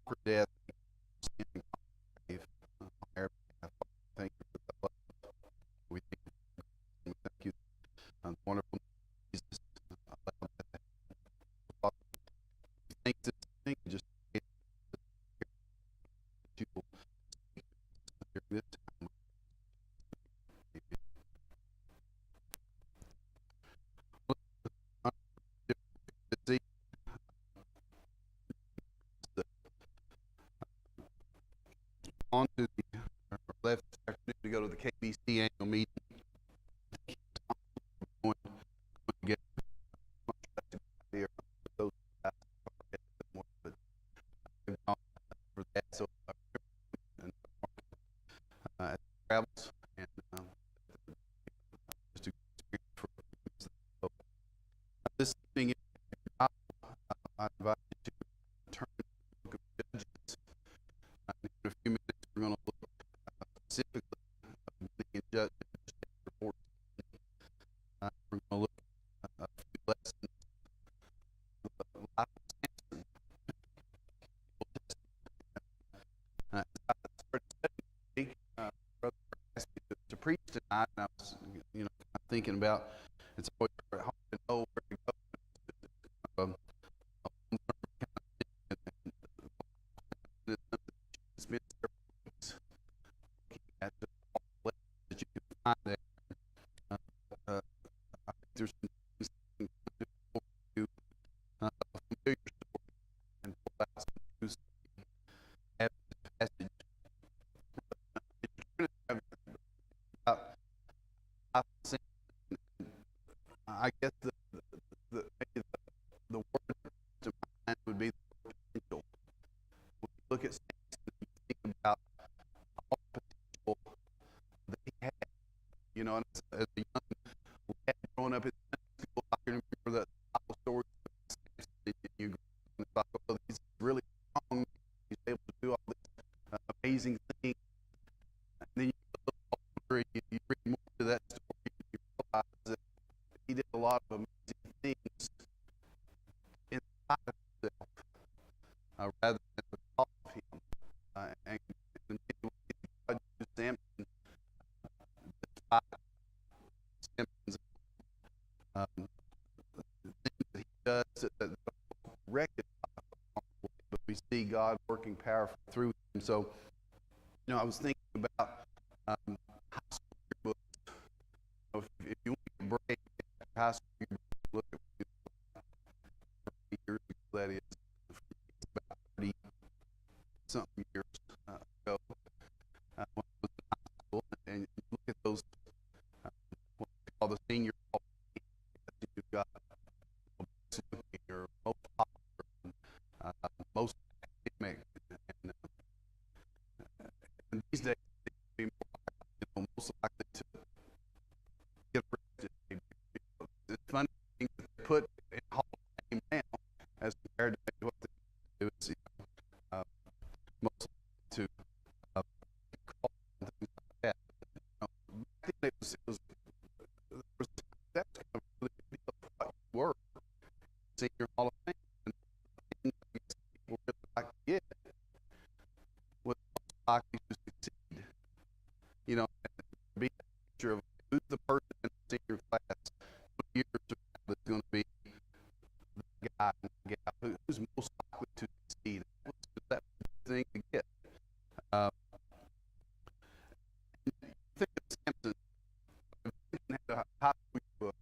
conquer death, sin, and grave. On our behalf. Thank you for the love. We thank you. We thank you. The wonderful Jesus. Allow that. Father, we thank this thing just that you will speak during this time. This on to the left this afternoon to go to the KBC annual meeting. Going to get much here for those guys more, but for that. So and travels and just to experience for so, this evening, I invite you to turn to the book of Judges. In a few minutes, we're going to look specifically in Judges chapter 14. We're going to look at a few lessons of the life of Samson. As I started studying this week, Brother asked me to preach tonight, and I was, kind of thinking about it's always hard to know where to go. It's been several weeks looking at all the lessons that you can find there. I think there's some things that you can do for you, a familiar story, and pull out some news have this passage. About I guess maybe the word to mind would be the word potential. When you look at Samson, you think about all the potential that he had. And as a young lad growing up in school, I can remember the Bible stories of Samson, and you grow up and it's like, oh, he's really strong. He's able to do all these amazing things. And then you look older, you read more to that story, and you realize that he did a lot of amazing things inside of himself, rather than without of him. And in many ways, God used Samson despite Samson's things that he does that recognize, but we see God working powerfully through him. So, I was thinking about high school yearbooks. If you want to break high school yearbook, look at years ago, that is. It's about 30 something years ago when I was in high school, and you look at those what we call the senior hall. You've got best looking or most popular, most academic, and these days they be more, most likely to get arrested. It's funny things that they put in Hall of Fame now as compared to maybe what they do is most likely to call and things like that. Back then that's kind of really big deal of what you were senior Hall of Fame, and the thing that people really like to get was most likely to succeed. Be a picture of who's the person in the senior class 20 years from now that's going to be the guy and the gal who's most likely to succeed. That thing to get. And you think of Samson, if he didn't have a high school book,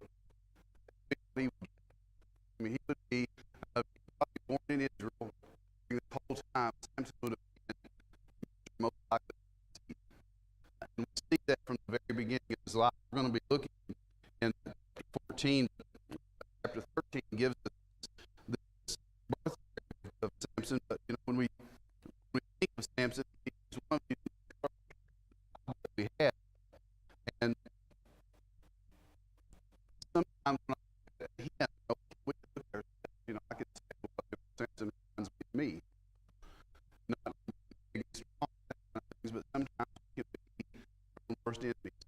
he would be probably born in Israel during this whole time. Samson would have been most likely to succeed. And we see that from the very beginning of his life. We're going to be looking in chapter 14. Chapter 13 gives us this birth of Samson. But when we think of Samson, he's one of these that we had. And sometimes when I look at him, we look at ourselves, I can say, well, Samson reminds me. Not big and strong things, but sometimes we can be our worst enemies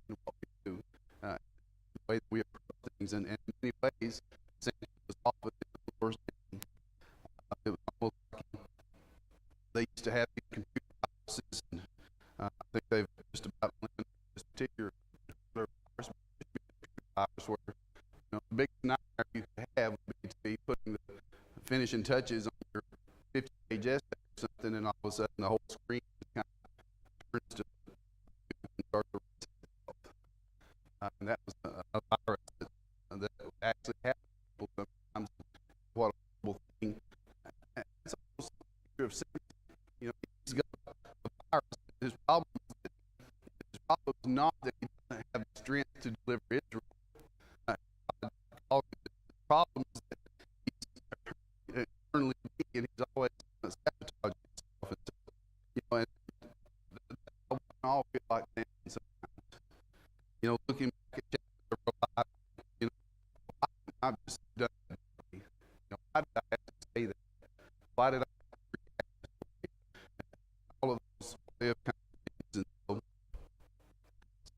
in what we do, the way that we approach things. And in many ways, Samson was often the worst enemy. It was almost like to have these computer viruses, and I think they've just about eliminated this particular virus where the biggest nightmare you could have would be to be putting the finishing touches on your 50-page essay or something, and all of a sudden the whole screen kind of turns to start to itself. And that was a virus that actually happened to people sometimes. What a horrible thing. And it's almost a picture of sympathy. He's got a virus. His problem is not that he doesn't have the strength to deliver Israel. The problem is that he's eternally weak, and he's always sabotaging himself. And and I all feel like that sometimes. Looking back at chapter 5, why did I just done that? Why did I have to say that? Why did I have to react this way? All of those kind of things. And so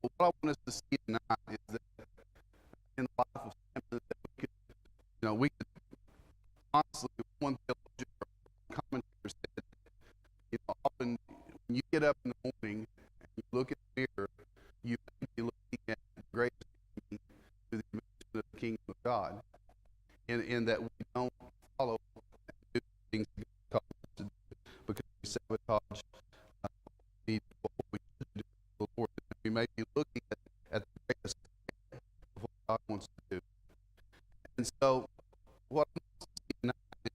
what I want us to see tonight is that in the life of Samson, that we could honestly, one theologian or commentator said, often when you get up in the morning and you look in the mirror, you may be looking at the greatest king through the dimension of the kingdom of God, in that we don't follow and do things that God calls us to do because we sabotage what we should do for the Lord. We may be looking at the greatest of what God wants to do. And so, what I'm seeing now is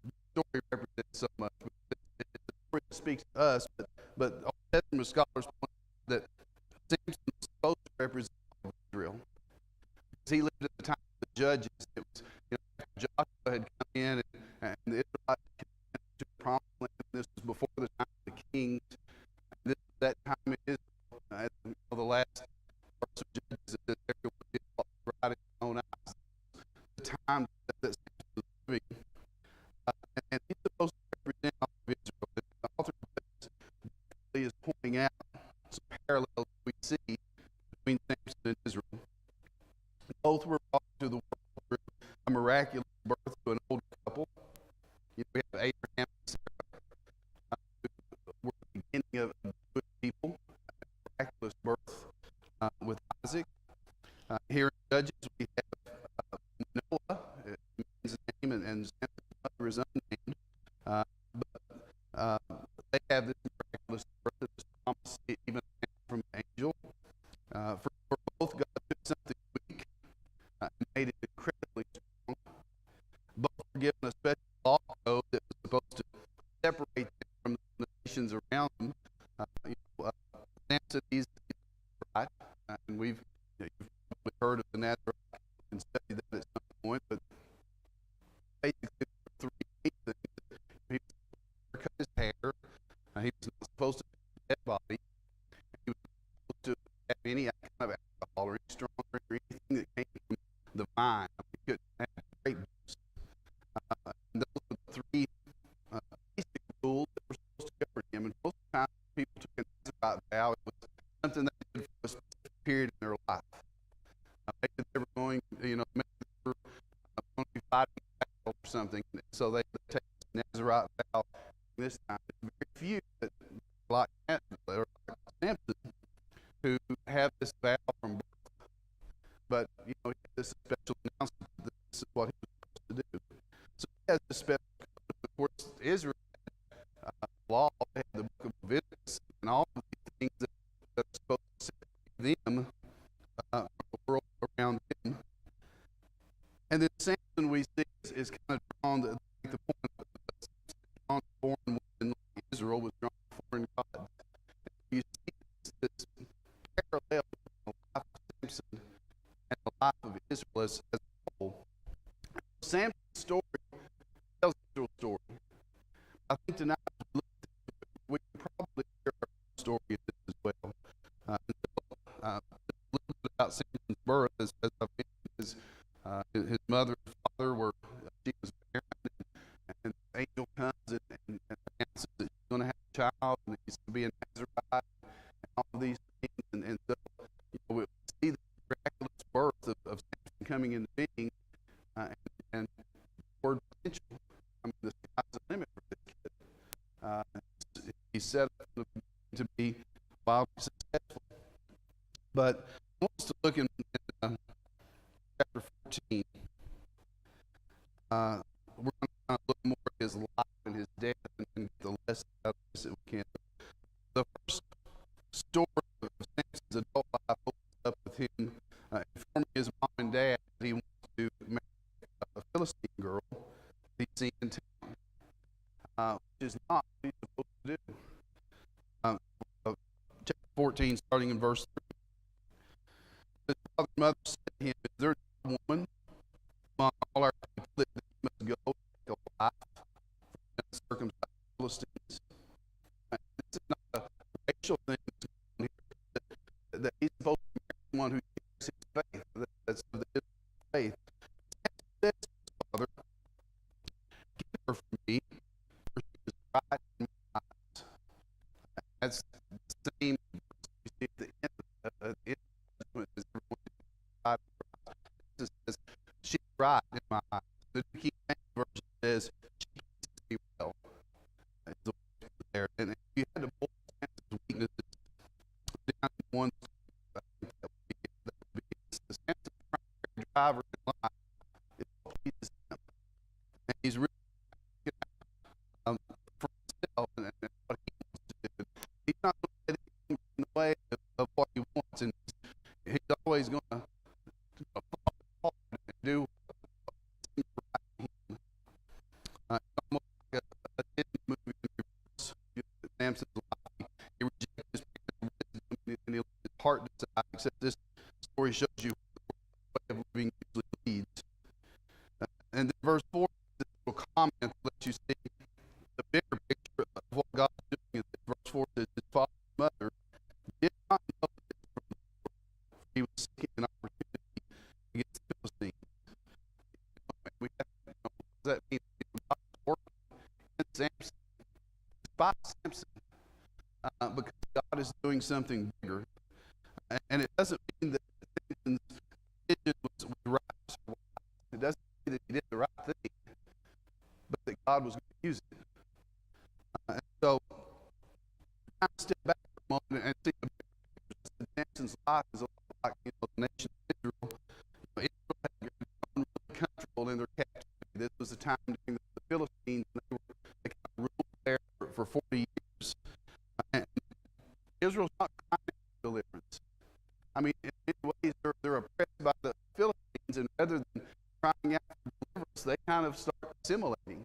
the story represents so much. It's a story that speaks to us, but Old Testament scholars point out that Samson was supposed to represent Israel. Because he lived at the time of the judges. It was, Joshua had come in and the Israelites came into the promised land. This was before the time of the kings. And this was that time in Israel, at the last verse of Judges, that everyone did what was right in his own eyes. The time that Samson was living. And he's supposed to represent all of Israel. The author is pointing out some parallels we see between Samson and Israel. Both were brought to the world through a miraculous birth to an older couple. We have Abraham and Sarah, who were the beginning of good people, a miraculous birth with Isaac. Here in Judges, we have Noah, his name, and Samson's mother is unnamed. But they have this miraculous birth that was promised even from an angel. For both, God took something weak and made it incredibly strong. Both were given a special law code that was supposed to separate them from the nations around them. Samson is right, and you've probably heard of the Nazarite and studied that at some point, but basically three things. He was supposed to cut his hair. He was not supposed to have a dead body. He was not supposed to have any kind of alcohol or any strong drink or anything that came from the vine. He couldn't have grape juice. And those were the three basic rules that were supposed to govern him. And most of the time, people took an Nazarite vow. It was something they did for a specific period in their life. Maybe they were going, maybe they were going to be fighting a battle or something. So they take the Nazarite vow this time. Very few that like Samson who have this vow from birth. But, he had this special announcement that this is what he was supposed to do. So he has this special code. Of course, Israel had law, they had the book of Leviticus, and all of these things that are supposed to separate them from the world around them. And then Samson, we see, is kind of drawn to make the point of drawn to foreign women like Israel was drawn to foreign gods. You see this parallel between the life of Samson and the life of Israel as a whole. Samson's story tells Israel's story. I think tonight we can probably share our story in this as well. A little bit about Samson's birth, as I've mentioned, his mother and father were, she was barren, and the angel comes and announces that she's going to have a child, and he's going to be a Nazarite, and all of these things. And so, we see the miraculous birth of Samson coming into being, and the word potential. I mean, the sky's the limit for this kid. to be wildly successful. But I want us to look in chapter 14. We're going to look more at his life and his death and get the lesson out of this that we can. The first story of Samson's adult life opens up with him informing his mom and dad that he wants to marry a Philistine girl that he's seen in town, which is not what he's supposed to do. Chapter 14, starting in verse 3. His father and mother said to him, "Is there a woman among all our people that he must go take a wife from uncircumcised Philistines?" And this is not a racial thing that's going on here, that he's supposed to marry someone who shares his faith, that's of the Israelite faith. Samson said to his father, "Give her from me, for she is right in my eyes." That's the same verse we see at the end of the Testament as everyone right in Christ. It says, "She's right in my eyes." The New King James Version says, "She pleases me well." That's the way it's there. And if you had to boil Samson's weaknesses down to one, I think that would be Samson's primary driver in life is what pleases him. And he's really for himself and what he wants to do. He's not going to let anything in the way of what he wants, and he's always going to follow and do what seems right to him. Almost like a Disney movie in reverse. You look at Samson's life. He rejected his parents' wisdom, and he let his heart decide, except this story shows you what the way of living usually leads. And then verse 4, this little comment lets you see the bigger picture of what God is doing. Verse 4 says, his father and mother did not know this from the Lord, for he was seeking an opportunity against the Philistines. We have to know what does that mean? God is working in Samson, despite Samson, because God is doing something bigger. And it doesn't mean that Samson's decision was right or wise. It doesn't mean that he did the right thing, but that God was going to use it. And so, kind of step back for a moment and see the bigger picture. Samson's life is a lot like the nation of Israel. Israel had grown really comfortable in their captivity. This was the time during the Philistines, and they kind of ruled there for 40 years. And Israel's not crying for deliverance. I mean, in many ways, they're oppressed by the Philistines, and rather than crying out for deliverance, they kind of start assimilating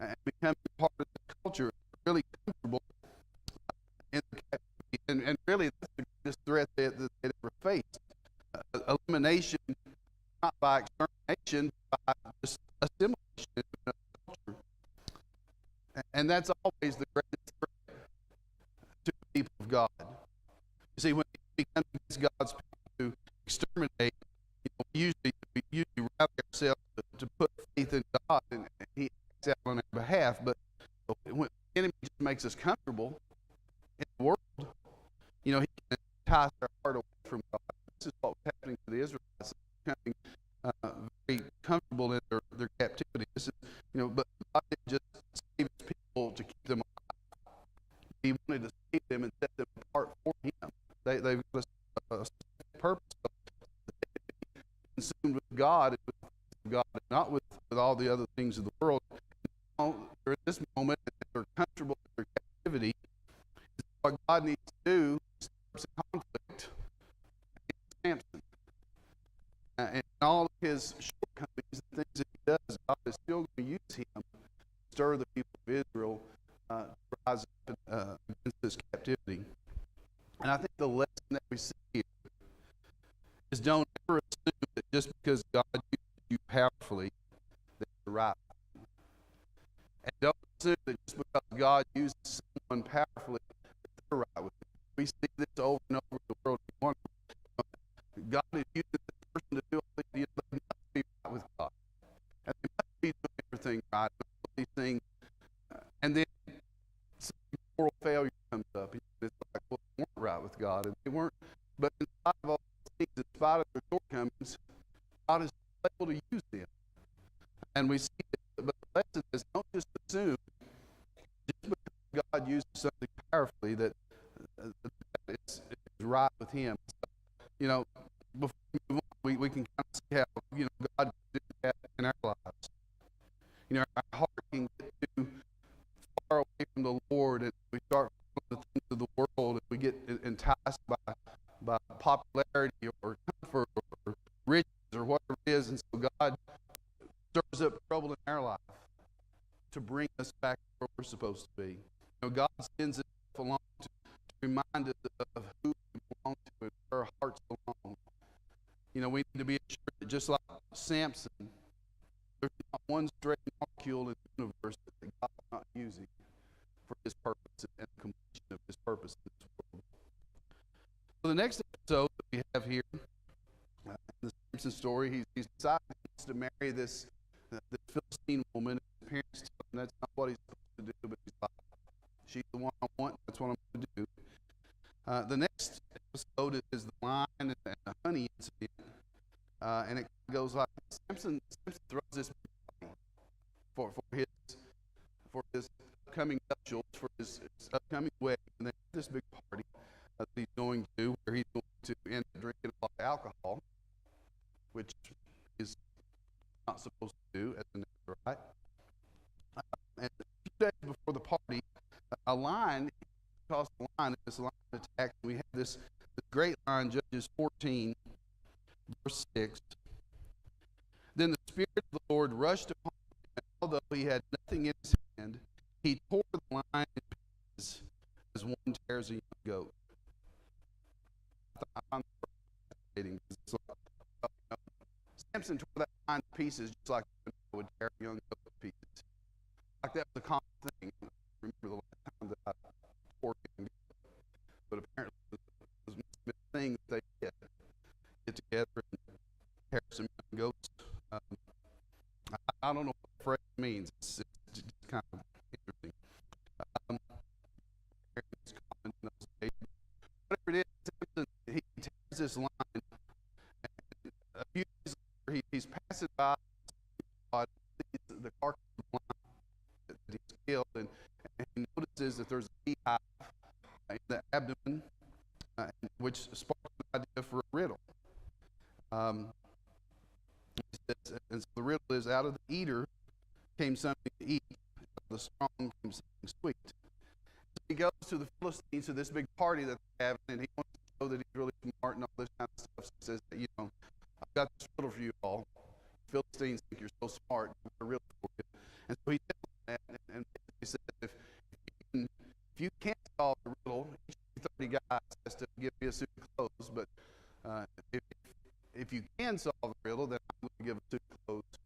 and becoming part of the culture, really comfortable in the captivity. And really, that's the greatest threat that they ever faced. Elimination, not by extermination, but by just assimilation in another culture. And that's always the greatest threat to the people of God. You see, when we come against God's people to exterminate, we usually rally ourselves to put faith in God, and He acts out on our behalf. But when the enemy just makes us comfortable in the world, He can entice our heart away from God. This is what was happening to the Israelites, becoming very comfortable in their captivity. This is, but God didn't just save His people to keep them alive. He wanted to save them and set them apart for Him. They've got a purpose of consumed with God and with God, and not with all the other things of the world. They're in this moment, they're comfortable in their captivity. What God needs to do is start some conflict against Samson. And all of his shortcomings and things that he does, God is still going to use him to stir the people of Israel to rise up against this captivity. And I think the lesson that we see here is don't ever assume that just because God uses you powerfully, that you're right. And don't assume that just because God uses someone powerfully, that they're right with Him. We see this over and over in the world. God is using this person to do all these, they must be right with God. And they must be doing everything right, all these things. And then some moral failure comes up. It's like, well, they weren't right with God, and they weren't. But in spite of all these things, in spite of their shortcomings, God is able to use them. And we see it. But the lesson is, don't just assume just because God uses something powerfully that him. So, before we move on, we can kind of see how, God can do that in our lives. Our heart can get too far away from the Lord, and we start following the things of the world, and we get enticed by popularity or comfort or riches or whatever it is, and so God stirs up trouble in our life to bring us back to where we're supposed to be. God sends us along to remind us of who we belong to and where our hearts belong. We need to be assured that just like Samson, there's not one stray molecule in the universe that God is not using for His purpose and the completion of His purpose in this world. So the next episode that we have here, in the Samson story, he's decided he wants to marry this Philistine woman. His parents tell him that's not what he's supposed to do, but he's like, she's the one I want, that's what I'm going to do. The next episode is the lion and the honey incident. And it goes like Samson throws this party for his upcoming nuptials, for his upcoming wedding, and then this big party that he's going to, where he's going to end up drinking a lot of alcohol, which is not supposed to do as an right. And a few days before the party, a lion caused a lion, this lion attack. We have this great line, Judges 14, verse 6. Then the Spirit of the Lord rushed upon him, and although he had nothing in his hand, he tore the lion in pieces as one tears a young goat. I find that fascinating because it's like, Samson tore that lion to pieces just like I would tear a young goat to pieces. Like that was a common thing. I remember the last time that I tore a young goat. But apparently it was a thing that they did. Get together and tear some young goats. I don't know what the phrase means. It's just kind of interesting. It's common in those days. Whatever it is, Samson, he tears this line. And a few days later, he's passing by the carcass of the lion that he's killed, and he notices that there's a beehive in the abdomen, which sparks an idea for a riddle. And so the riddle is, out of the eater came something to eat, out of the strong came something sweet. So he goes to the Philistines, to this big party that they have, and he wants to show that he's really smart and all this kind of stuff. So he says, I've got this riddle for you all. Philistines think you're so smart, I've got a riddle for you. And so he tells them that, and he says, if you can't solve the riddle, each of you 30 guys has to give me a suit of clothes, but if you can solve the riddle, then I'm going to give a suit of clothes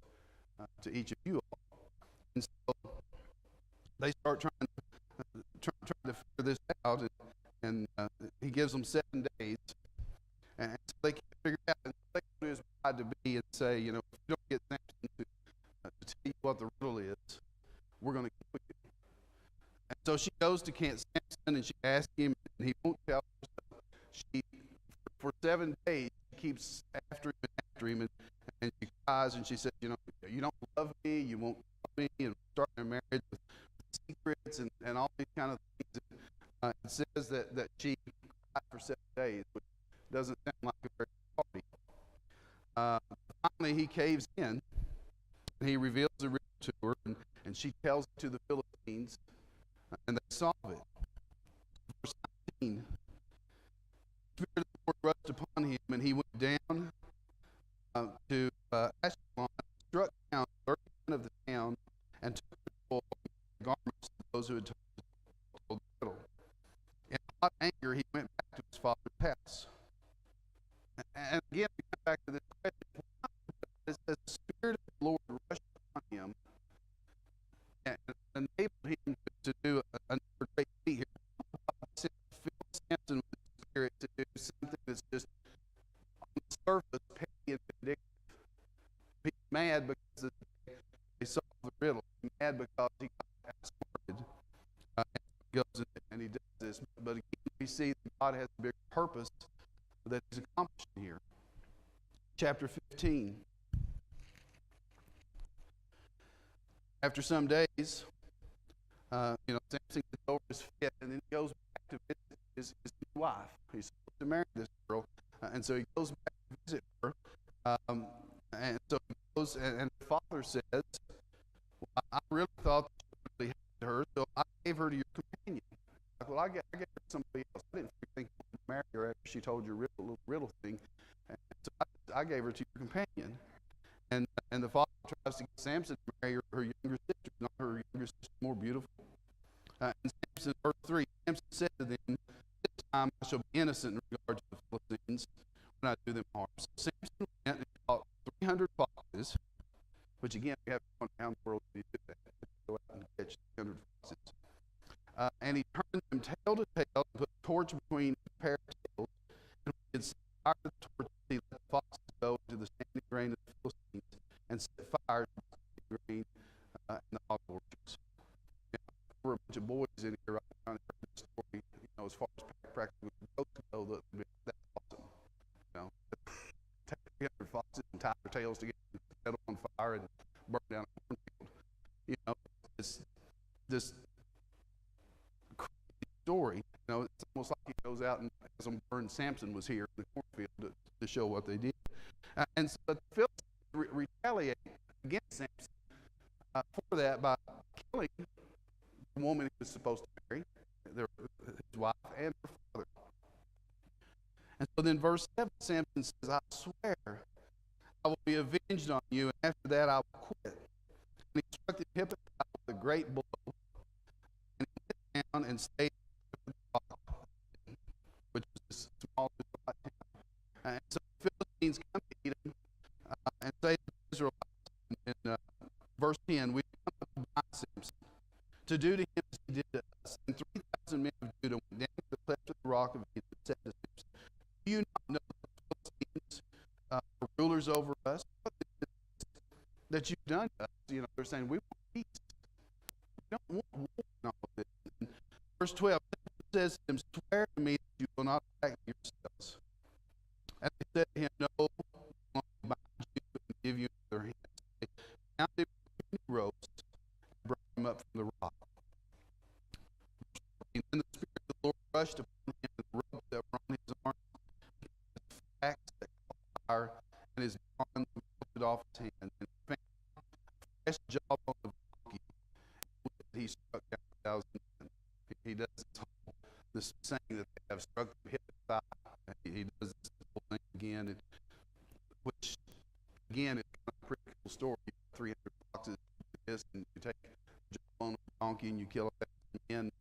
to each of you all. And so they start trying to figure this out, and he gives them 7 days, and so they can't figure it out. And so they go to his bride to be and say, if you don't get Samson to tell you what the riddle is, we're going to kill you. And so she goes to Camp Samson, and she asks him, and he won't tell her. So for 7 days, she keeps after him, and she cries, and she says, you don't love me, you won't love me, and starting a marriage with secrets and all these kind of things. And, it says that she cried for 7 days, which doesn't sound like a very good party. Finally, he caves in, and he reveals the riddle to her, and she tells it to the Philistines, and they solve it. Verse 19. The Spirit of the Lord rushed upon him, and he went down to Ashkelon, struck down 30 men of the town, and took the garments of those who had told the riddle. In hot anger, he went back to his father's house. And again, we come back to this question. It says the Spirit of the Lord rushed upon him and enabled him to do another great feat here. Fill Samson with the Spirit to do something that's just on the surface petty and vindictive. He's mad because they solved the riddle. He's mad because he got outsmarted. And he goes and he does this. But again, we see that God has a big purpose that he's accomplishing here. Chapter 15. After some days, Samson gets over his fit, and then he goes back to visit his new wife. He's to marry this girl. And so he goes back to visit her. Um, and so he goes, and the father says, well, I really thought that you really hated her, so I gave her to your companion. Like, well, I gave her to somebody else. I didn't think you wanted to marry her after she told you a little riddle thing. And so I gave her to your companion. And the father tries to get Samson to marry her younger sister, not her younger sister, more beautiful. And Samson, verse 3, Samson said to them, this time I shall be innocent in regard to the Philistines when I do them harm. So Samson went and caught 300 foxes, which again, we have to wonder how in the world do you do that? Go out and catch 300 foxes. And he turned them tail to tail and put a torch between a pair of tails. And when he had set fire to the torch, he let the foxes go into the standing grain of the Philistines and set fire to the standing grain and the olive orchards. We're a bunch of boys in here right now and heard this story, as far as practically goes go, that's awesome. Take 300 foxes and tie their tails together and set them on fire and burn down a cornfield. It's this crazy story. It's almost like he goes out and has them burn. Samson was here in the cornfield to show what they did. And so the Philistines retaliate against Samson for that by killing the woman he was supposed to marry, his wife, and her father. And so then verse 7, Samson says, I swear I will be avenged on you, and after that I will quit. And he struck the hip of the with a great blow, and he went down and stayed at the rock, which was this small Israelite town. And so the Philistines come to meet him and say to the Israelites in verse 10, we come up to bind Samson, to do to him as he did to us. And 3,000 men of Judah went down to the cleft of the rock of Gibeon and said to Samson, do you not know that the Philistines are rulers over us? What is it that you've done to us? They're saying, we want peace. We don't want war and all of this. And verse 12 says to them, swear to me that you will not attack yourselves. And they said to him, no, we will bind you and give you their hands. Now they brought ropes and brought him up from the rock. And then the Spirit of the Lord rushed upon him, and the ropes that were on his arms, his axe that caught fire, and his bonds melted off his hand. And he found a fresh jawbone of a donkey, and with it he struck down 1,000 men. He does this saying that they have struck him hip and thigh. He does this whole thing again, which again is kind of a pretty cool story. 300 foxes, this, and you take a jawbone of a donkey and you kill 1,000 men.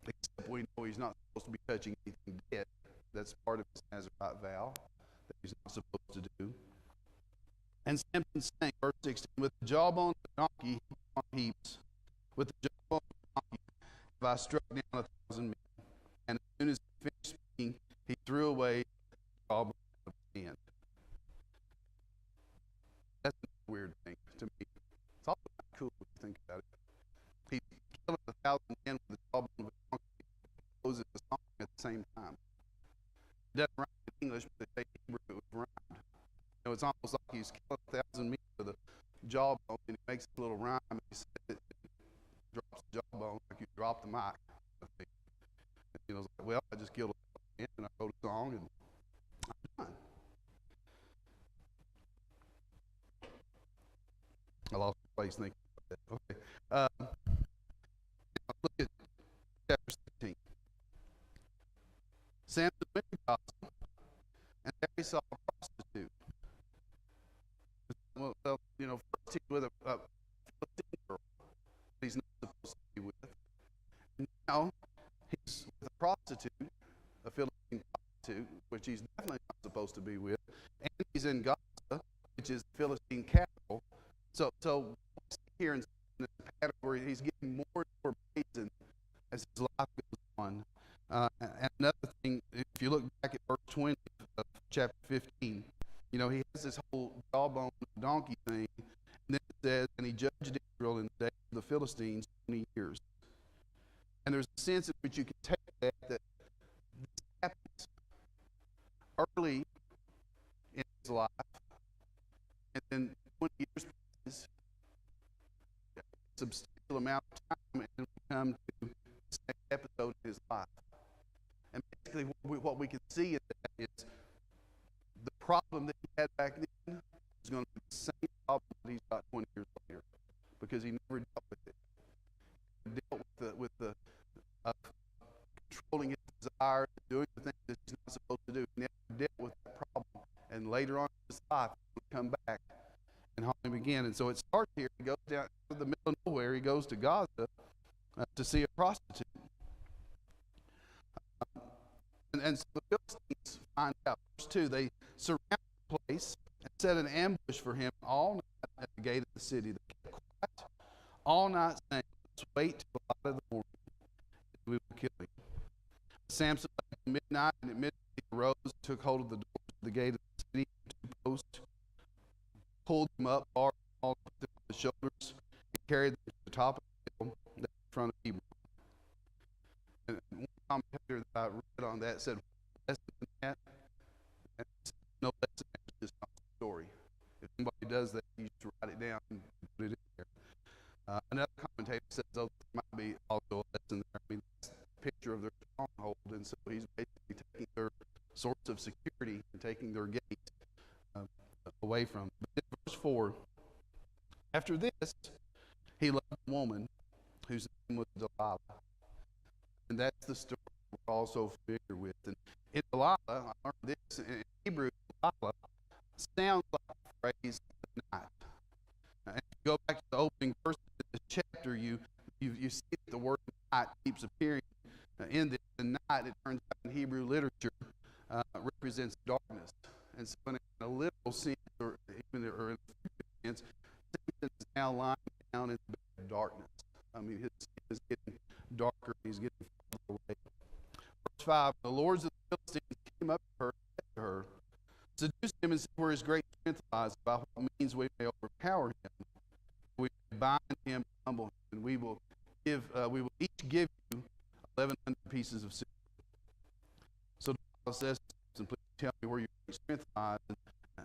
Except we know he's not supposed to be touching anything dead. That's part of his Nazirite vow that he's not supposed to do. And Samson sang, verse 16, with the jawbone of the donkey on heaps, with the jawbone of the donkey have I struck down 1,000 men. And as soon as he finished speaking, he threw away the jawbone of his hand. That's a weird thing to me. It's also kind of cool when you think about it. He's killing 1,000 men with the jawbone of a donkey. He goes the song at the same time. It doesn't rhyme in English, but they say Hebrew it was rhymed. It's almost like he's killing 1,000 men with a jawbone, and he makes a little rhyme, and he says it drops the jawbone like you drop the mic. It's like, well, I just killed 1,000 men, and I wrote a song, and I'm done. I lost my place thinking about that. Okay. Look at chapter 16. Samson went to Gaza, and there he saw a prostitute. Well, first he's with a Philistine girl that he's not supposed to be with. And now he's with a prostitute, a Philistine prostitute, which he's definitely not supposed to be with. And he's in Gaza, which is the Philistine capital. So here in the category, he's getting more and more brazen as his life goes on. And another thing, if you look back at verse 20 of chapter 15, he has this whole jawbone donkey thing, and then it says, and he judged Israel in the days of the Philistines 20 years. And there's a sense in which you can take that this happens early in his life, and then 20 years passes, a substantial amount of time, and we come to the second episode in his life. And basically what we can see in that is the problem that he had back then is going to be the same problem that he's got 20 years later, because he never dealt with it. He dealt with the controlling his desires, doing the things that he's not supposed to do. He never dealt with that problem, and later on in his life, he would come back and haunt him again. And so it starts here. He goes down to the middle of nowhere. He goes to Gaza to see a prostitute. And so the Philistines find out. Verse 2, they surround the place and set an ambush for him all night at the gate of the city. They kept quiet all night, saying, "Let's wait till the light of the morning, and we will kill him." Samson left at midnight, and at midnight he arose and took hold of the doors of the gate of the city, two posts, pulled them up, barred them all, put them on the shoulders, and carried them to the top of the hill in front of Hebron. And one commentator that I read on that said, "Less than that," and no less than that, it's just not the story. If anybody does that, you just write it down and put it in there. Another commentator says, "Oh, there might be also a lesson there." I mean, that's a picture of their stronghold, and so he's basically taking their source of security and taking their gate away from them. But in verse 4, after this, he loved a woman whose name was Delilah. And that's the story we're all so familiar with. And in Delilah, I learned this, in Hebrew, Delilah sounds like the phrase "the night." And if you go back to the opening verse of this chapter, you see that the word night keeps appearing in this. The night, it turns out in Hebrew literature, represents darkness. And so in a literal sense, or even in a figurative sense, Samson is now lying down in the bed of darkness. I mean, his skin is getting darker, and he's getting farther away. Verse 5, the lords of the Philistines came up to her and said to her, "Seduce him and see where his great strength lies, by what means we may overpower him. We may bind him and humble him, and we will each give you 1,100 pieces of silver." So the Bible says, "Samson, please tell me where your great strength lies, and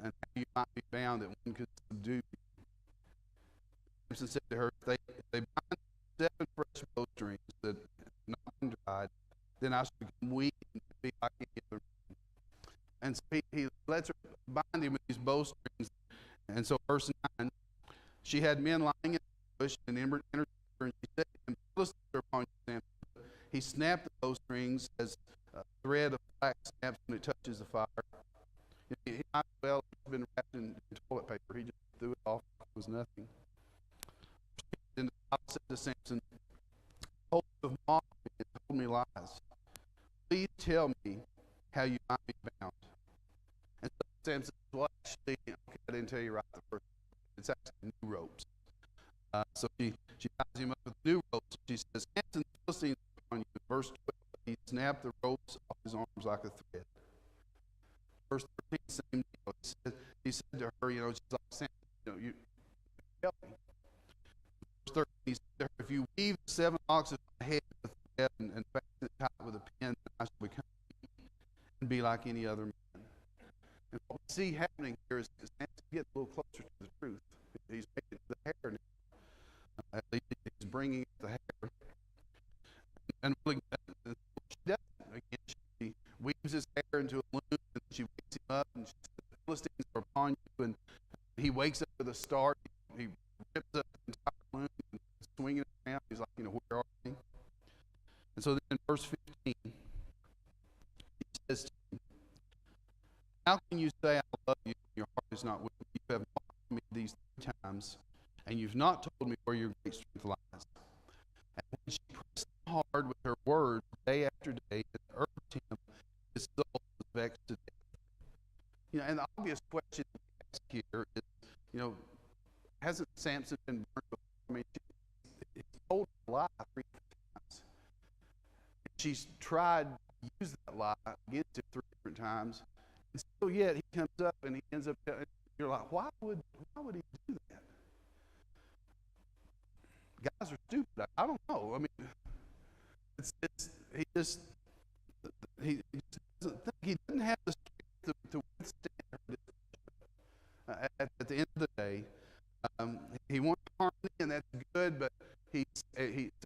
how you might be bound that one could subdue you." Samson said to her, if they bind 7 fresh bowstrings that have not been dried, then I shall become weak and be like any other man. And so he lets her bind him with these bowstrings. And so verse 9, she had men lying in the bush and entered her, and she said to him, "Philistines are upon you, Samson." He snapped the bowstrings as a thread of flax snaps when it touches the fire. He might as well have been wrapped in toilet paper. He just threw it off like it was nothing. And the Bible said to Samson, "Hold of mocked me and told me lies. Please tell me how you might be bound." And so Samson said, "Well, actually, okay, I didn't tell you right the first time. It's actually new ropes." So she ties him up with new ropes. She says, "Samson, the Philistines are upon you." Verse 12, he snapped the ropes off his arms like a thread. Verse 13, same deal. He said to her, she's like, "Samson, you help me." Verse 13, he said to her, "If you weave 7 locks of my head with a thread and fasten it tight with a pin, then I shall become weak and be like any other man." And what we see happening here is Samson getting a little closer to the truth. He's making the hair now. At least he's bringing the hair. And really, she does it. Again, she weaves his hair into a loom, and she wakes him up, and she says, "The Philistines are upon you." And he wakes up with a start. He rips up the entire loom and swinging it around. He's like, "Where are they?" And so then in verse 15, he says to him, "How can you say I love you when your heart is not with me? You have mocked me these 3 times, and you've not told me where your great strength lies." And when she pressed him hard with her words day after day and urged him, his soul was vexed to death. And the obvious question we ask here is, hasn't Samson been burned before? I mean, he's told a lie 3 times. And she's tried to use that lie against him 3 different times. And still yet he comes up and he ends up telling, you're like, why would he do that? Guys are stupid. I don't know. I mean, he doesn't think, he doesn't have the strength to withstand her discipline. At the end of the day, he wants harmony, and that's good, but he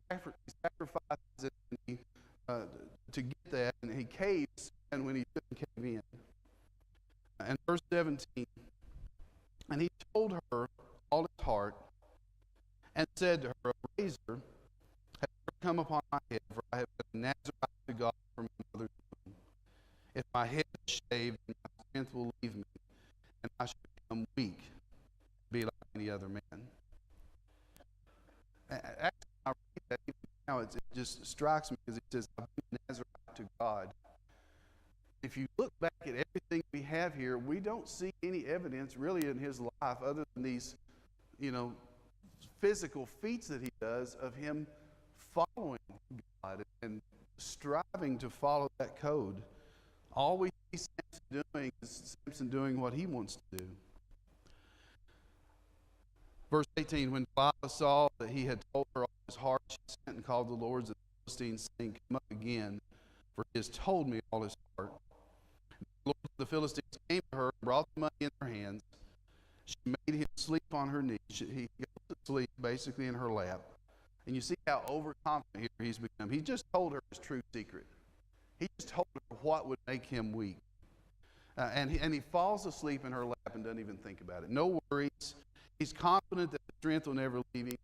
sacrifices it to get that, and he caves and when he couldn't cave in. And verse 17, and he told her all his heart, and said to her, a razor has never come upon my head, for I have been a Nazarite to God from my mother's womb. If my head is shaved, then my strength will leave me, and I shall become weak, be like any other man. Actually, I read that even now, it just strikes me because it says, I've been a Nazarite to God. If you look back at everything we have here, we don't see any evidence really in his life other than these, physical feats that he does of him following God and striving to follow that code. All we see Samson doing is Samson doing what he wants to do. Verse 18, when Delilah saw that he had told her all his heart, she sent and called the lords of the Philistines, saying, come up again, for he has told me all his heart. The lords of the Philistines came to her and brought the money in her hands. She made him sleep on her knee. He goes to sleep basically in her lap. And you see how overconfident here he's become. He just told her his true secret. He just told her what would make him weak. And he falls asleep in her lap and doesn't even think about it. No worries. He's confident that the strength will never leave him.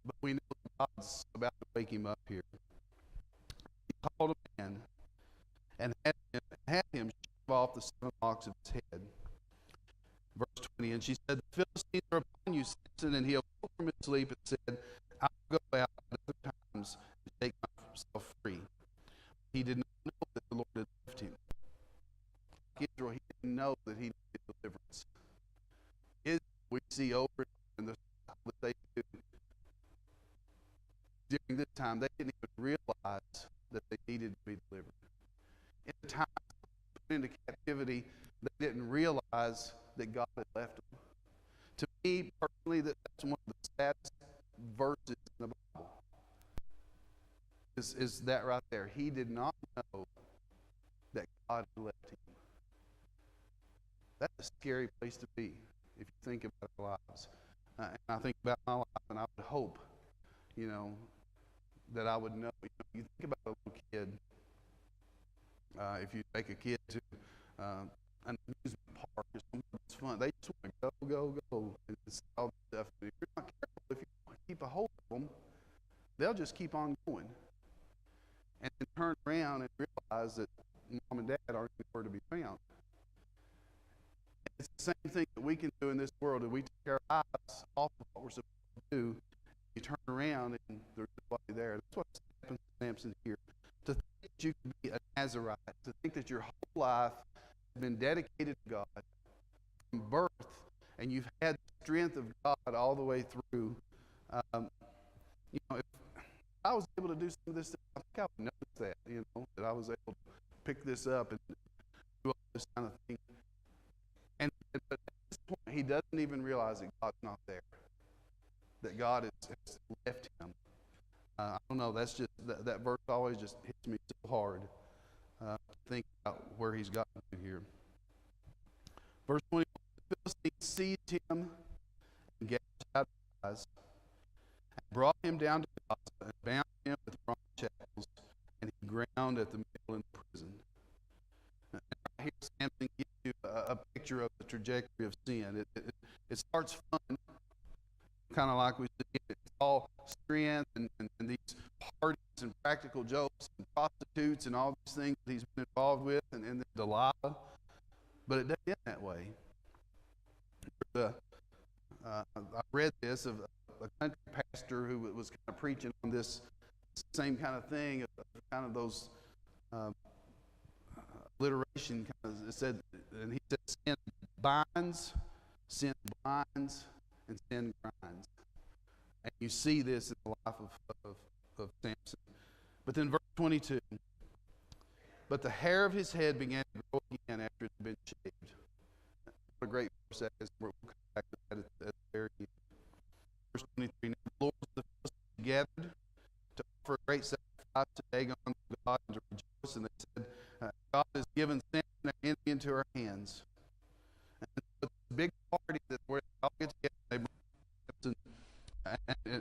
But we know God's about to wake him up here. He called a man and had him shave off the 7 locks of his head. Verse 20, and she said, the Philistines are upon you, Samson. And he awoke from his sleep and said, I will go out at other times and take myself free. He did not know that the Lord had left him. Like Israel, he didn't know that he needed deliverance. Israel, we see over in the stuff that they do during this time, they didn't even realize that they needed to be delivered. In the time put into captivity, they didn't realize that God had left them. To me, personally, that's one of the saddest verses in the Bible. Is that right there. He did not know that God had left him. That's a scary place to be if you think about our lives. And I think about my life, and I would hope, that I would know. You think about a little kid. If you take a kid to an amusement park or something that's fun, they just want to go, and all this stuff. And if you're not careful, if you don't keep a hold of them, they'll just keep on going. And then turn around and realize that mom and dad aren't anywhere to be found. It's the same thing that we can do in this world. If we take our eyes off of what we're supposed to do, you turn around and there's nobody there. That's what happens to Samson here. To think that you can be a Nazarite, to think that your whole life has been dedicated to God from birth, and you've had the strength of God all the way through. If I was able to do some of this, I think I would notice that, that I was able to pick this up and do all this kind of thing. But at this point, he doesn't even realize that God's not there, that God has left him. I don't know, that's just, that verse always just hits me so hard to think about where he's gotten to here. Verse 21, the Philistines seized him and gouged out his eyes, and brought him down to Gaza, and bound him with bronze shackles, and he ground at the middle in the prison. And right here, Samson gives you a picture of the trajectory of sin. It starts fun, kind of like we see it. It's all strength and these parties and practical jokes and prostitutes and all these things that he's been involved with, and then Delilah. But it doesn't end that way. I read this of a country pastor who was kind of preaching on this same kind of thing, kind of those alliteration kind of said, and he said, sin blinds, and sin grinds. And you see this in the life of Samson. But then verse 22, but the hair of his head began to grow again after it had been shaved. What a great verse that is. We'll come back to that at the very end. Verse 23, now the Lord of the Philistines gathered to offer a great sacrifice to Dagon to God and to rejoice. And they said, God has given Samson an enemy into our hands. And it's a big party that where they all get together. They bring Samson.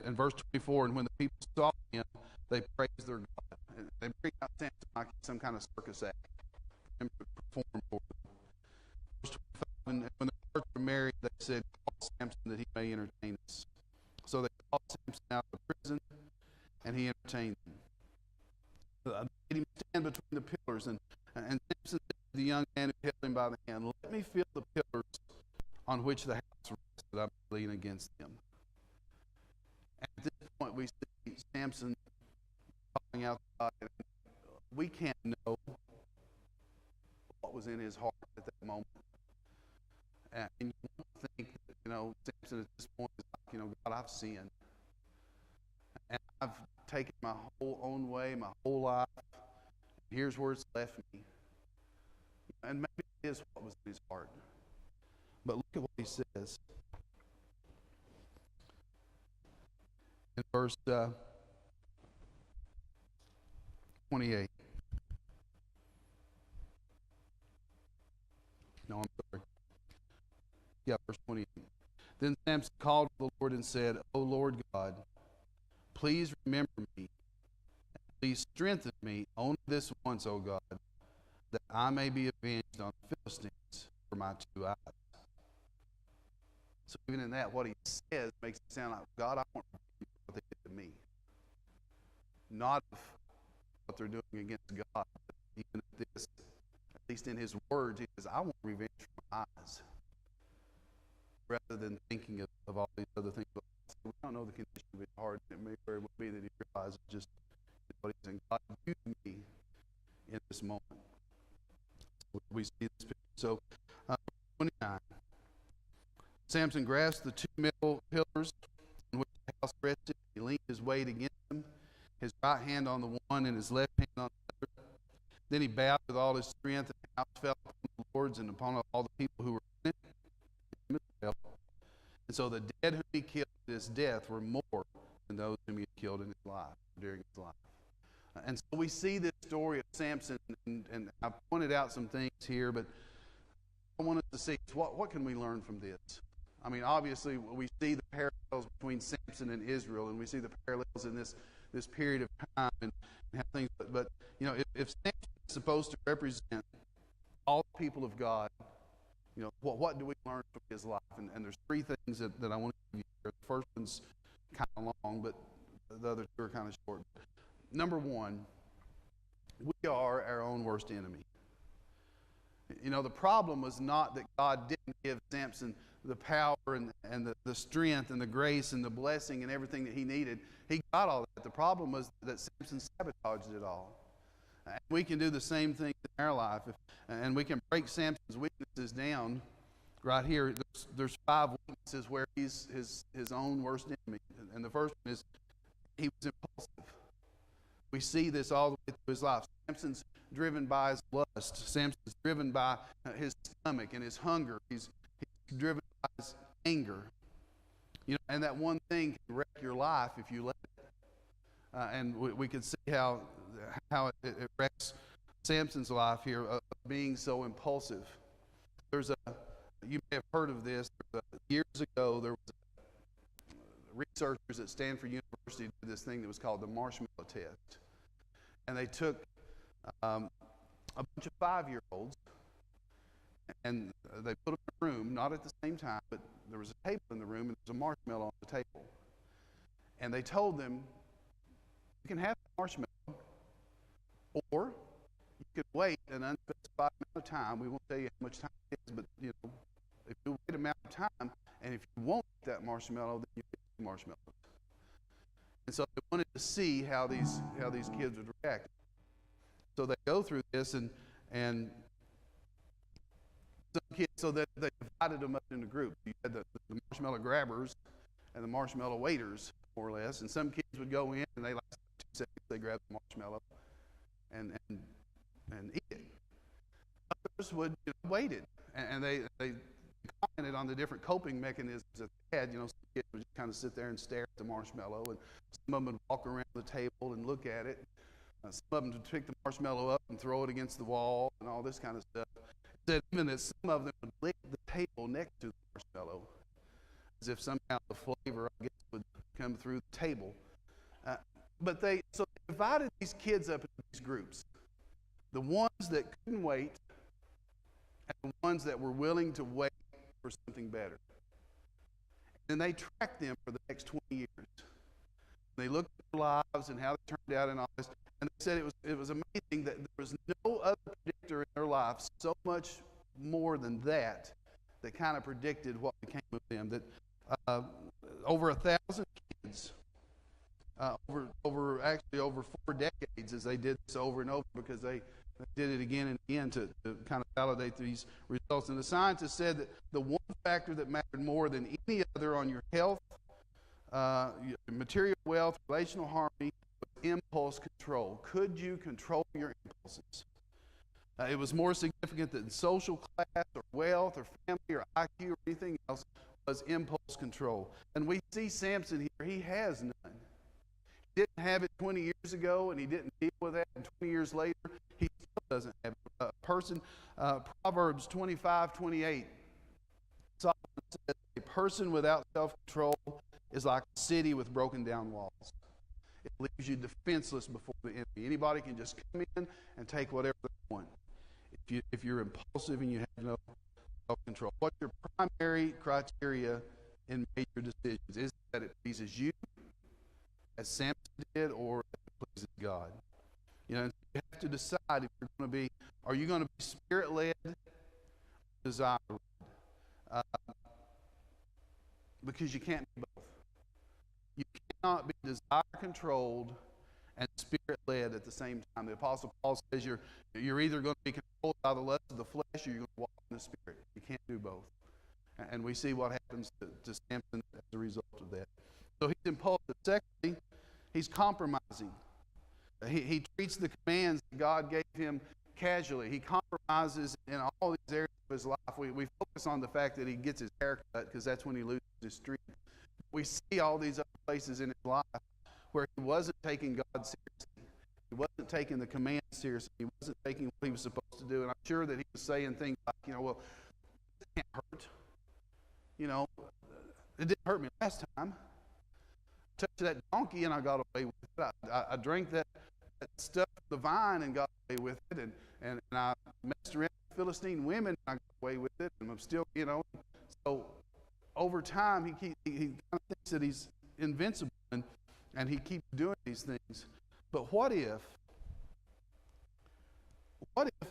And verse 24, and when the people saw him, they praised their God. they bring out Samson like some kind of circus act for him to perform for them. Verse 25, and when the church were married, they said, "Call Samson that he may entertain us." So they called Samson out of prison, and he entertained them. They made him stand between the pillars, and Samson said to the young man who held him by the hand, "Let me feel the pillars on which the house rests, that I may lean against them." And at this point, we see Samson calling out to God, and we can't know what was in his heart at that moment. And you think that, Samson at this point is like, God, I've sinned. And I've taken my whole own way, my whole life. And here's where it's left me. And maybe it is what was in his heart. But look at what he says. In verse 28. No, I'm sorry. Yeah, verse 28. Then Samson called to the Lord and said, "O Lord God, please remember me, and please strengthen me only this once, O God, that I may be avenged on the Philistines for my 2 eyes." So even in that, what he says makes it sound like, God, I want to revenge what they did to me. Not what they're doing against God, but even at this, at least in his words, he says, I want revenge for my eyes. Rather than thinking of all these other things. But we don't know the condition of his heart. It may very well be that he realizes just what he's saying. God, use me in this moment. So we see this picture. So, 29. Samson grasped the 2 middle pillars on which the house rested. He leaned his weight against them, his right hand on the one and his left hand on the other. Then he bowed with all his strength, and the house fell upon the lords and upon all the people who were in it. And so the dead whom he killed in his death were more than those whom he had killed in his life, during his life. And so we see this story of Samson, and I pointed out some things here, but I wanted to see what can we learn from this? I mean, obviously, we see the parallels between Samson and Israel, and we see the parallels in this period of time and how things. But if Samson is supposed to represent all the people of God, what do we learn from his life? And there's 3 things that I want to give you here. The first one's kind of long, but the other 2 are kind of short. Number 1, we are our own worst enemy. The problem was not that God didn't give Samson the power and the strength and the grace and the blessing and everything that he needed. He got all that. The problem was that Samson sabotaged it all. And we can do the same thing in our life. And we can break Samson's weaknesses down right here. There's 5 weaknesses where he's his own worst enemy. And the first one is he was impulsive. We see this all the way through his life. Samson's driven by his lust. Samson's driven by his stomach and his hunger. He's driven by his anger. And that one thing can wreck your life if you let it. And we can see how it wrecks Samson's life here of being so impulsive. You may have heard of this. Years ago, there was researchers at Stanford University did this thing that was called the marshmallow test. And they took a bunch of 5-year-olds and they put them in a room, not at the same time, but there was a table in the room and there was a marshmallow on the table. And they told them, you can have the marshmallow, or you could wait an unspecified amount of time. We won't tell you how much time it is, but if you wait an amount of time, and if you won't eat that marshmallow, then you get 2 marshmallows. And so they wanted to see how these kids would react. So they go through this, and some kids, so that they divided them up into groups. You had the marshmallow grabbers and the marshmallow waiters, more or less. And some kids would go in, and they 2 seconds, they grab the marshmallow and eat it. Others would wait it, and they commented on the different coping mechanisms that they had. Some kids would just kind of sit there and stare at the marshmallow, and some of them would walk around the table and look at it. Some of them would pick the marshmallow up and throw it against the wall and all this kind of stuff. It said even that some of them would lick the table next to the marshmallow, as if somehow the flavor, I guess, would come through the table. So they divided these kids up into these groups. The ones that couldn't wait, and the ones that were willing to wait for something better. And they tracked them for the next 20 years. They looked at their lives and how they turned out and all this, and they said it was amazing that there was no other predictor in their life so much more than that kind of predicted what became of them. That over 1,000 kids, over 4 decades, as they did this over and over, because they did it again and again to kind of validate these results. And the scientists said that the one factor that mattered more than any other on your health, material wealth, relational harmony, was impulse control. Could you control your impulses? It was more significant than social class or wealth or family or IQ or anything else, was impulse control. And we see Samson here, he has none. He didn't have it 20 years ago, and he didn't deal with that, and 20 years later, he still doesn't have it. Proverbs 25:28, Solomon says, a person without self-control is like a city with broken down walls. It leaves you defenseless before the enemy. Anybody can just come in and take whatever they want. If you're impulsive and you have no self-control. What's your primary criteria in major decisions? Is it that it pleases you, as Samson did, or if it pleases God? You know, you have to decide if you're going to be, are you going to be spirit-led or desire-led? Because you can't be both. You cannot be desire-controlled and spirit-led at the same time. The Apostle Paul says you're either going to be controlled by the lust of the flesh, or you're going to walk in the Spirit. You can't do both. And we see what happens to Samson as a result of that. So he's impulsive. Secondly, he's compromising. He treats the commands that God gave him casually. He compromises in all these areas of his life. We focus on the fact that he gets his hair cut because that's when he loses his strength. We see all these other places in his life where he wasn't taking God seriously. He wasn't taking the commands seriously. He wasn't taking what he was supposed to do. And I'm sure that he was saying things like, well, it can't hurt. It didn't hurt me last time. I touched that donkey and I got away with it. I drank that stuff from the vine and got away with it. And I messed around with Philistine women and I got away with it. And I'm still, So over time, he kind of thinks that he's invincible and he keeps doing these things. But what if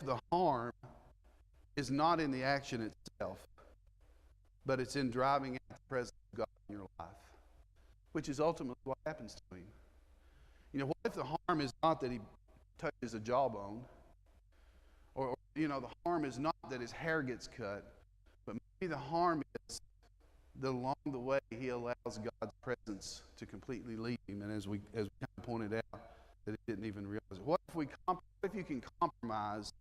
the harm is not in the action itself, but it's in driving out the presence of God in your life, which is ultimately what happens to him? What if the harm is not that he touches a jawbone, or the harm is not that his hair gets cut, but maybe the harm is that along the way he allows God's presence to completely lead him, and as we kind of pointed out, that he didn't even realize it. What if you can compromise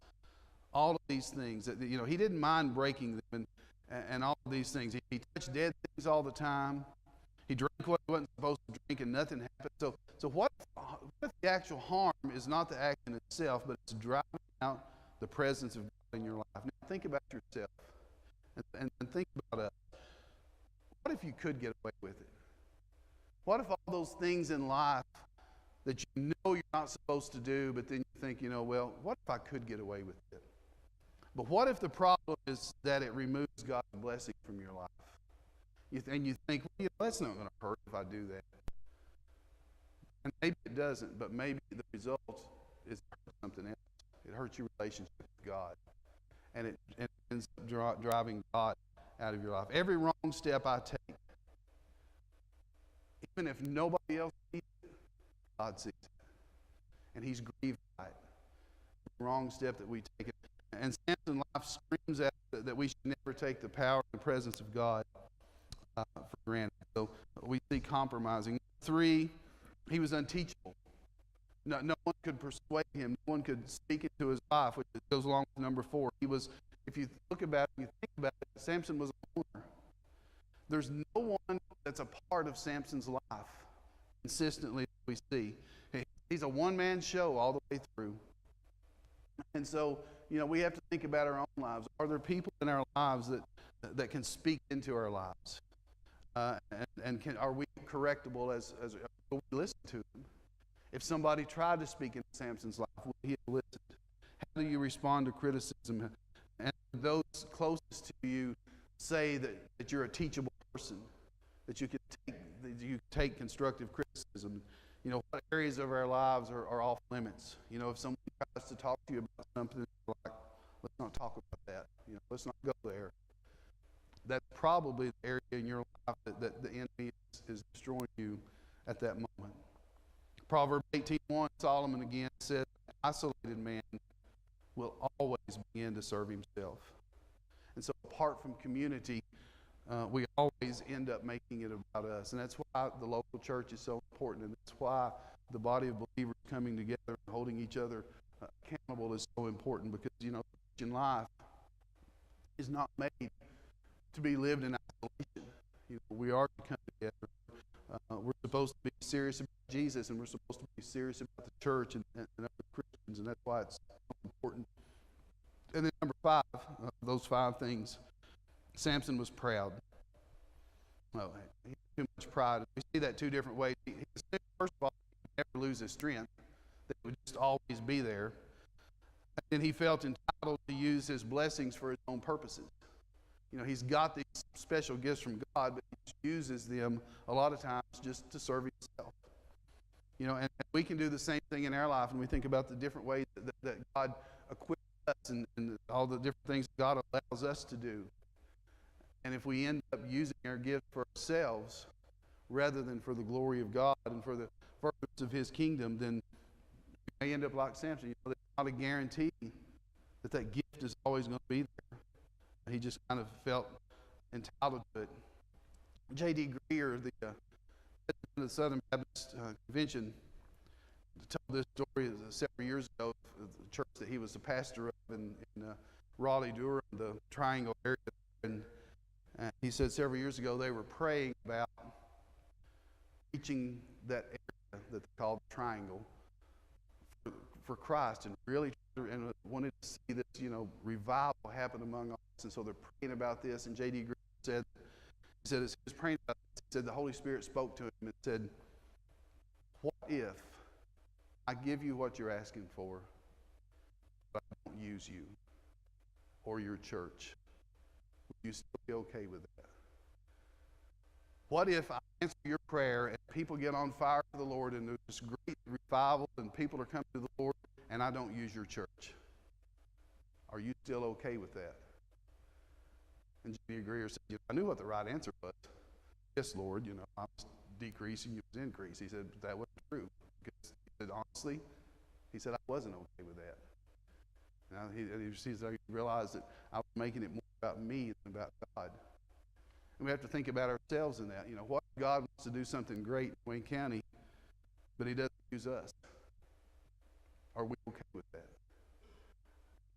all of these things? That he didn't mind breaking them and all of these things. He touched dead things all the time. He drank what he wasn't supposed to drink, and nothing happened. So what if the actual harm is not the action itself, but it's driving out the presence of God in your life? Now think about yourself, and think about us. What if you could get away with it? What if all those things in life that you know you're not supposed to do, but then you think, well, what if I could get away with it? But what if the problem is that it removes God's blessing from your life? And you think, well, that's not going to hurt if I do that. And maybe it doesn't, but maybe the result is something else. It hurts your relationship with God. And it ends up driving God out of your life. Every wrong step I take, even if nobody else sees it, God sees it. And he's grieved by it. The wrong step that we take. And Samson's life screams out that we should never take the power and the presence of God for granted. So we see compromising. 3, he was unteachable. No one could persuade him. No one could speak into his life, which goes along with number 4. He was, if you look about it, you think about it, Samson was a loner. There's no one that's a part of Samson's life consistently we see. He's a one-man show all the way through. And so, we have to think about our own lives. Are there people in our lives that can speak into our lives? And are we correctable as we listen to them? If somebody tried to speak into Samson's life, would he have listened? How do you respond to criticism? And those closest to you say that you're a teachable person, that you can take constructive criticism. You know, what areas of our lives are off limits? You know, if someone tries to talk to you about something, you're like, let's not talk about that. You know, let's not go there. That's probably the area in your life that the enemy is destroying you at that moment. Proverbs 18:1, Solomon again said, an isolated man will always begin to serve himself. And so apart from community, we always end up making it about us. And that's why the local church is so important. And that's why the body of believers coming together and holding each other accountable is so important. Because, you know, Christian life is not made to be lived in isolation. You know, we are to come together. We're supposed to be serious about Jesus, and we're supposed to be serious about the church and other Christians. And that's why it's so important. And then number 5, those 5 things, Samson was proud. Oh, he had too much pride. We see that 2 different ways. First of all, he would never lose his strength. That would just always be there. And then he felt entitled to use his blessings for his own purposes. You know, he's got these special gifts from God, but he uses them a lot of times just to serve himself. You know, and we can do the same thing in our life, and we think about the different ways that God equips us and all the different things God allows us to do. And if we end up using our gift for ourselves rather than for the glory of God and for the purpose of His kingdom, then we may end up like Samson. You know, there's not a guarantee that gift is always going to be there. He just kind of felt entitled to it. J.D. Greer, the president of the Southern Baptist Convention, told this story several years ago of the church that he was the pastor of in Raleigh, Durham, the Triangle area. And he said several years ago they were praying about reaching that area that they called the Triangle for Christ, and really wanted to see this, you know, revival happen among us. And so they're praying about this. And J.D. Greer said, as he was praying about this, he said the Holy Spirit spoke to him and said, "What if I give you what you're asking for, but I don't use you or your church? Would you still be okay with that? What if I answer your prayer and people get on fire for the Lord and there's this great revival and people are coming to the Lord and I don't use your church? Are you still okay with that?" And J.D. Greer said, "You know, I knew what the right answer was. Yes, Lord, you know, I was decreasing, you was increasing." He said, "But that wasn't true." Because he said, honestly, he said, I wasn't okay with that. Now, he realized that I was making it more about me than about God. And we have to think about ourselves in that. You know, what if God wants to do something great in Wayne County, but He doesn't use us? Are we okay with that?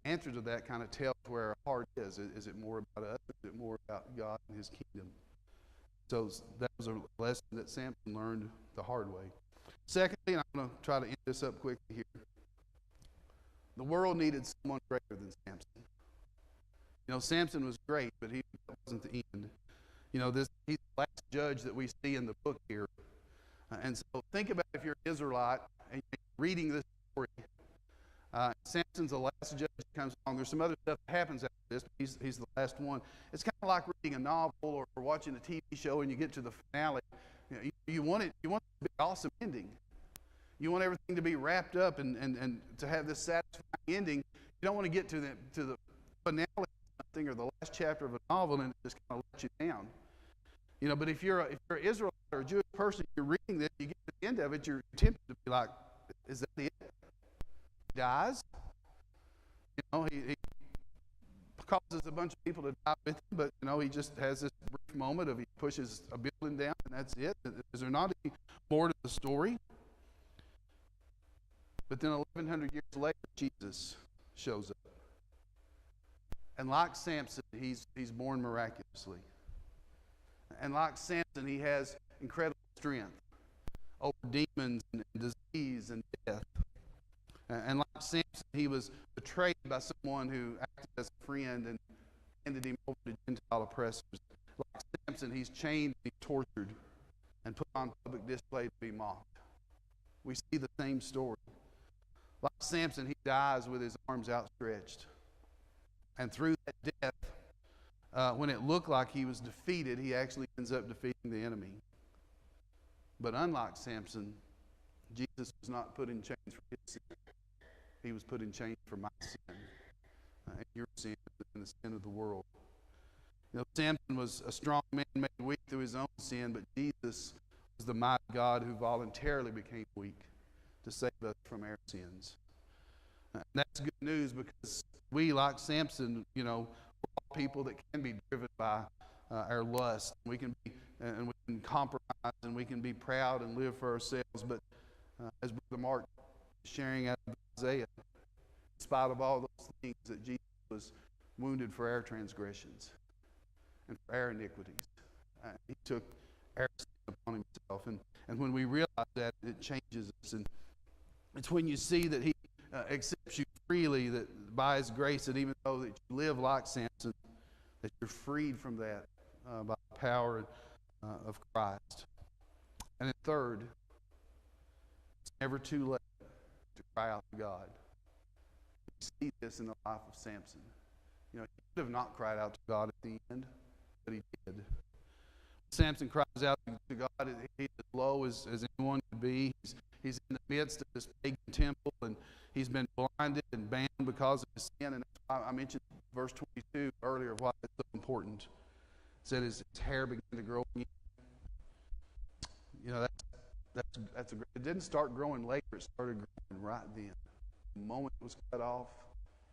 Answer to that kind of tells where our heart is. Is it more about us? Or is it more about God and His kingdom? So that was a lesson that Samson learned the hard way. Secondly, and I'm going to try to end this up quickly here, the world needed someone greater than Samson. You know, Samson was great, but he wasn't the end. You know, he's the last judge that we see in the book here. And so think about if you're an Israelite and you're reading this story. Samson's the last judge that comes along. There's some other stuff that happens after this, but he's the last one. It's kind of like reading a novel or watching a TV show and you get to the finale. You know, you want it to be an awesome ending. You want everything to be wrapped up and to have this satisfying ending. You don't want to get to the finale of something or the last chapter of a novel and it just kind of let you down. You know, but if you're an Israelite or a Jewish person, you're reading this, you get to the end of it, you're tempted to be like, is that it? He dies. You know, he causes a bunch of people to die with him, but, you know, he just has this brief moment of he pushes a building down and that's it. Is there not any more to the story? But then 1,100 years later, Jesus shows up. And like Samson, he's born miraculously. And like Samson, he has incredible strength over demons and disease and death. And like Samson, he was betrayed by someone who acted as a friend and handed him over to Gentile oppressors. Like Samson, he's chained and he's tortured and put on public display to be mocked. we see the same story. Like Samson, he dies with his arms outstretched. And through that death, when it looked like he was defeated, he actually ends up defeating the enemy. But unlike Samson, Jesus was not put in chains for his sin. He was put in chains for my sin, and your sin, and the sin of the world. You know, Samson was a strong man made weak through his own sin, but Jesus was the mighty God who voluntarily became weak to save us from our sins. And that's good news, because we, like Samson, you know, we're all people that can be driven by our lust. We can be, and we can compromise, and we can be proud and live for ourselves. But as Brother Mark is sharing out of Isaiah, in spite of all those things, that Jesus was wounded for our transgressions and for our iniquities. He took our sin upon himself. And when we realize that, it changes us. And it's when you see that he accepts you freely, that by his grace, that even though that you live like Samson, that you're freed from that by the power of Christ. And then third, it's never too late to cry out to God. We see this in the life of Samson. You know, he could have not cried out to God at the end, but he did. Samson cries out to God. He's as low as anyone could be. He's in the midst of this pagan temple, and he's been blinded and banned because of his sin. And that's why I mentioned verse 22 earlier, why it's so important. It said his hair began to grow again. You know, it didn't start growing later. It started growing right then. The moment it was cut off,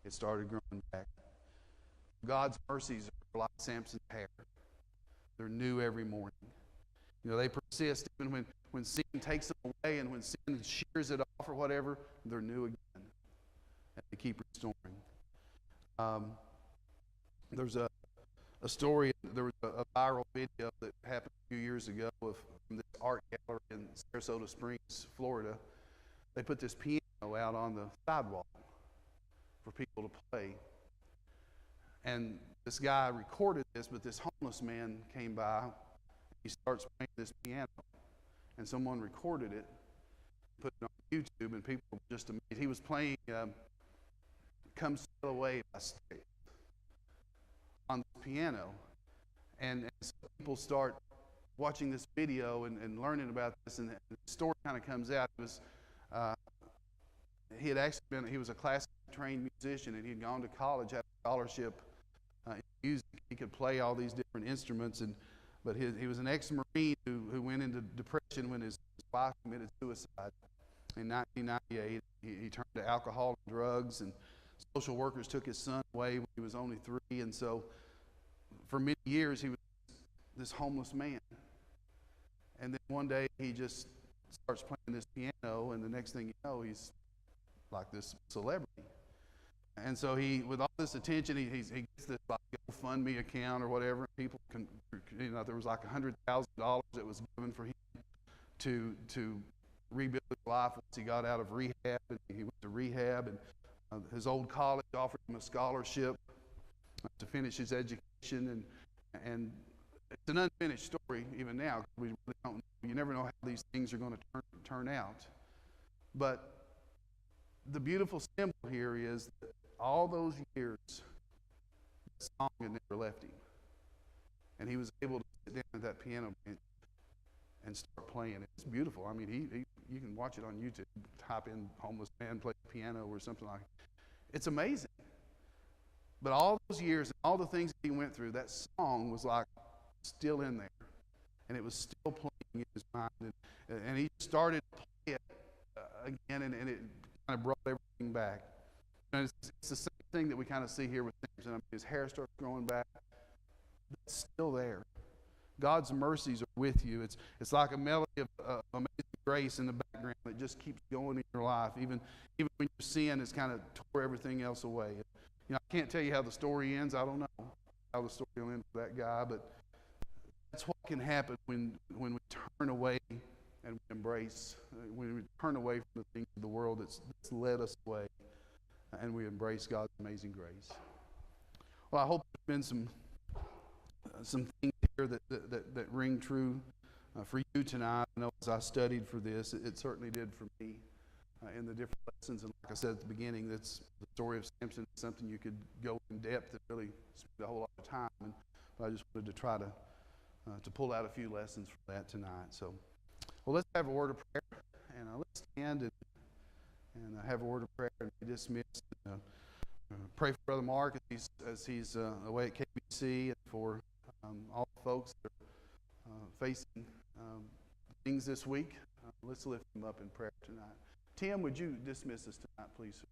it started growing back. God's mercies are like Samson's hair. They're new every morning. You know, they persist even when sin takes them away, and when sin shears it off or whatever, they're new again. And they keep restoring. There's a story, there was a viral video that happened a few years ago from this art gallery in Sarasota Springs, Florida. They put this piano out on the sidewalk for people to play. And this guy recorded this, but this homeless man came by. He starts playing this piano, and someone recorded it, put it on YouTube, and people were just amazed. He was playing "Come Sail Away" by Styx on the piano, and so people start watching this video and learning about this, and the story kind of comes out. It was he was a classically trained musician, and he had gone to college, had a scholarship in music. He could play all these different instruments, but he was an ex-Marine who went into depression when his wife committed suicide. In 1998, he turned to alcohol and drugs, and social workers took his son away when he was only 3, and so for many years he was this homeless man. And then one day he just starts playing this piano, and the next thing you know, he's like this celebrity. And so with all this attention, he gets this like GoFundMe account or whatever. People can, you know, there was like $100,000 that was given for him to rebuild his life once he got out of rehab. And he went to rehab, and his old college offered him a scholarship to finish his education. And it's an unfinished story even now. We really don't know. You never know how these things are going to turn out. But the beautiful symbol here is that all those years, the song had never left him. And he was able to sit down at that piano bench and start playing. It's beautiful. I mean, you can watch it on YouTube. Type in "homeless man play piano" or something like that. It's amazing. But all those years and all the things that he went through, that song was like still in there. And it was still playing in his mind. And he started to play it again, and it kind of brought everything back. And it's the same thing that we kind of see here with Samson. I mean, his hair starts growing back. It's still there. God's mercies are with you. It's like a melody of amazing grace in the background that just keeps going in your life, even when your sin has kind of tore everything else away. You know, I can't tell you how the story ends. I don't know how the story will end for that guy, but that's what can happen when we turn away and we embrace, when we turn away from the things of the world that's led us away, and we embrace God's amazing grace. Well, I hope there's been some things here that ring true for you tonight. I know as I studied for this, it certainly did for me in the different lessons. And like I said at the beginning, that's the story of Samson is something you could go in depth and really spend a whole lot of time. But I just wanted to try to pull out a few lessons from that tonight. So, well, let's have a word of prayer, and let's stand and have a word of prayer and be dismissed. Pray for Brother Mark as he's away at KBC, and for all the folks that are facing things this week. Let's lift him up in prayer tonight. Tim, would you dismiss us tonight, please?